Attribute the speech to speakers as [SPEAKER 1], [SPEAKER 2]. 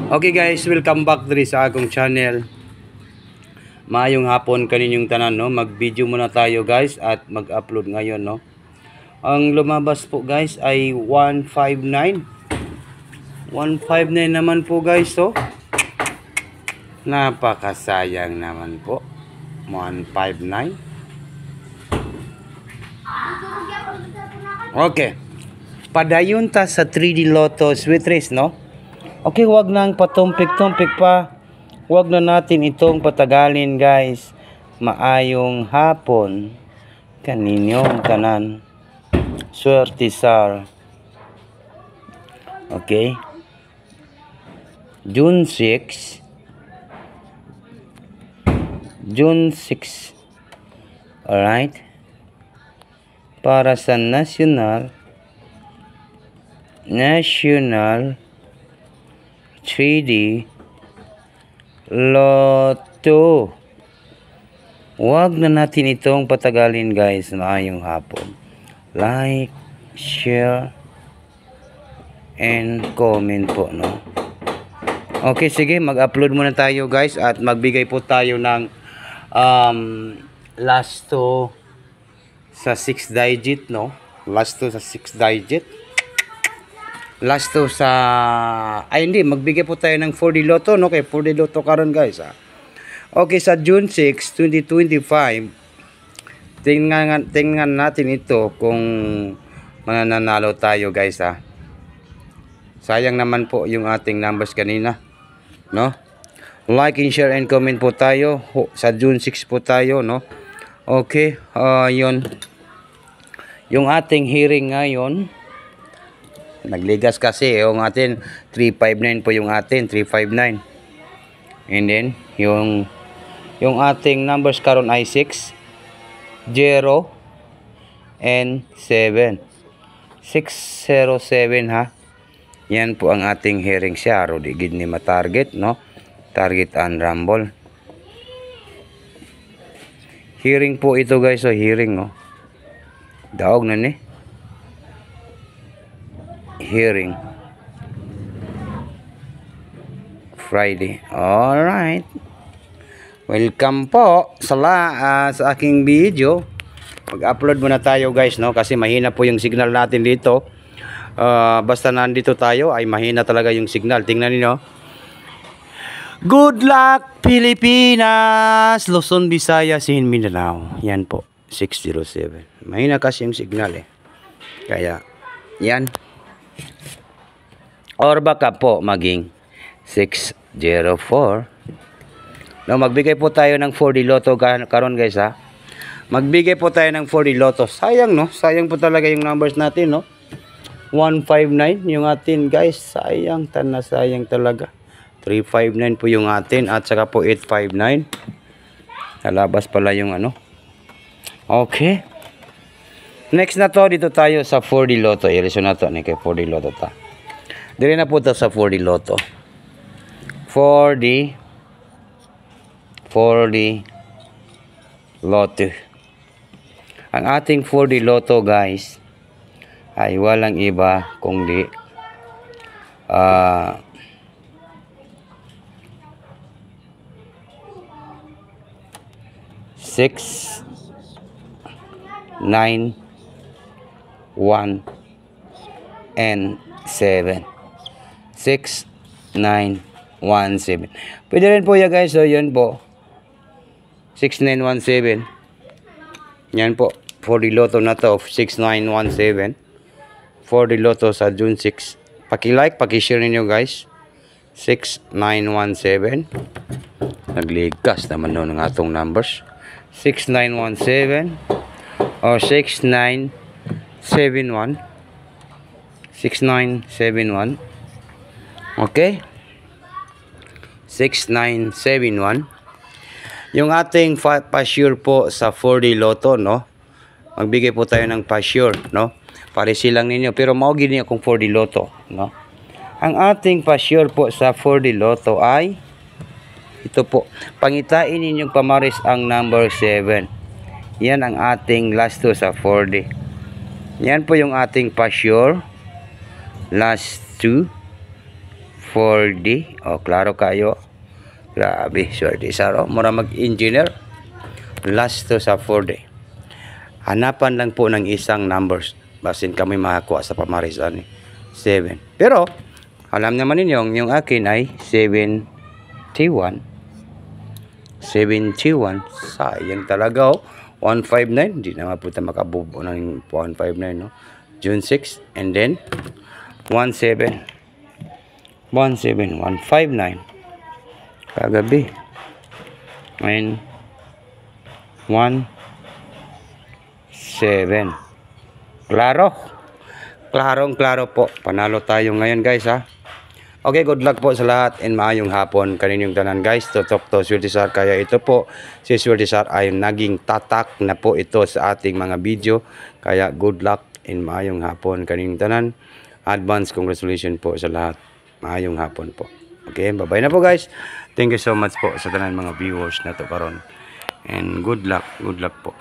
[SPEAKER 1] Okay guys, welcome back diri sa akong channel. Maayong hapon kaninyong tanan, no. Mag-video muna tayo guys at mag-upload ngayon, no. Ang lumabas po guys ay 159. 159 naman po guys, so. Napakasayang naman po. 159. Okay. Padayon ta sa 3D Lotto Sweet Race, no. Okay, wag nang patumpik-tumpik pa. Wag na natin itong patagalin, guys. Maayong hapon kaninyong tanan. Swerte sar. Okay. June 6. June 6. Alright. Para sa National 3D Lotto. Huwag na natin itong patagalin guys. Maayong hapon. Like, share, and comment po, no? Okay, sige. Mag-upload muna tayo guys. At magbigay po tayo ng last to sa 6 digit, no? Last to sa 6 digit. Last to sa hindi, magbigay po tayo ng 4D Lotto, no? Kay 4D Lotto karon guys, ha. Okay, sa June 6, 2025 tingnan natin ito kung mananalo tayo guys, ha. Sayang naman po yung ating numbers kanina, no? Like and share and comment po tayo. Sa June 6 po tayo, no? Okay, yun yung ating hearing ngayon. Nagligas kasi yung atin 359 po, yung atin 359. And then yung ating numbers karon ay 6, 0 and 7. 607, ha. Yan po ang ating hearing siya. Di gid ni ma-target, no? Target and rumble. Hearing po ito guys, so hearing, no. Daog na ni. Hearing Friday. Alright, welcome po sa aking video. Mag-upload muna tayo guys, no, kasi mahina po yung signal natin dito. Basta nandito tayo ay mahina talaga yung signal. Tingnan niyo. Good luck Pilipinas, Luzon, Visayas, and Mindanao. Yan po, 607. Mahina kasi yung signal, kaya yan. Or baka po maging 604. No, magbigay po tayo ng 4D Lotto karon guys, ha. Magbigay po tayo ng 4D Lotto. Sayang, no? Sayang po talaga yung numbers natin, no? 159 yung atin guys. Sayang, sayang talaga. 359 po yung atin at saka po 859. Nalabas pala yung ano. Okay. Next na to, dito tayo sa 4D Lotto. I-resume na to, kay 4D Lotto ta. Dire na po ito sa 4D Lotto. 4D Lotto. Ang ating 4D Lotto guys ay walang iba kundi 6, 9, 1 and 7. 6, 9, 1, 7. Pwede rin po yan guys. So yun po, 6917. Yan po, 4D Lotto na to, 6917. 4D Lotto sa June 6. Paki-like, paki-share ninyo guys. 6917. Nagligas naman noon ng atong numbers. 6917 o 6971. 6971. Okay, 6971. Yung ating pa-sure po sa 4D Lotto, no? Magbigay po tayo ng pa-sure, no? Parisi lang ninyo, pero maugin niyo kung 4D Lotto, no? Ang ating pa-sure po sa 4D Lotto ay ito po. Pangitain ninyong pamaris ang number 7. Yan ang ating last to sa 4D. Yan po yung ating pa-sure. Last to 4D. O, klaro kayo. Grabe, swerte saro. Mura mag-engineer. Last to sa 4D. Hanapan lang po ng isang numbers. Basin kami makakuha sa pamarisan. 7. Pero, alam naman ninyo, yung akin ay 71. 71. Sayang talaga, oh. 159. Hindi naman po tayo makabubo ng 159, no? June 6. And then, 17. 159. Kagabi. Ngayon, 17. Klaro. Klaro po. Panalo tayo ngayon, guys, ha. Okay, good luck po sa lahat and maayong hapon kaninyong tanan, guys. Tutok to Swerte Sar. Kaya ito po, si Swerte Sar ay naging tatak na po ito sa ating mga video. Kaya good luck and maayong hapon kaninyong tanan. Advance congratulations po sa lahat. Maayong hapon po. Okay, bye-bye na po, guys. Thank you so much po sa tanan mga viewers na to karon. And good luck po.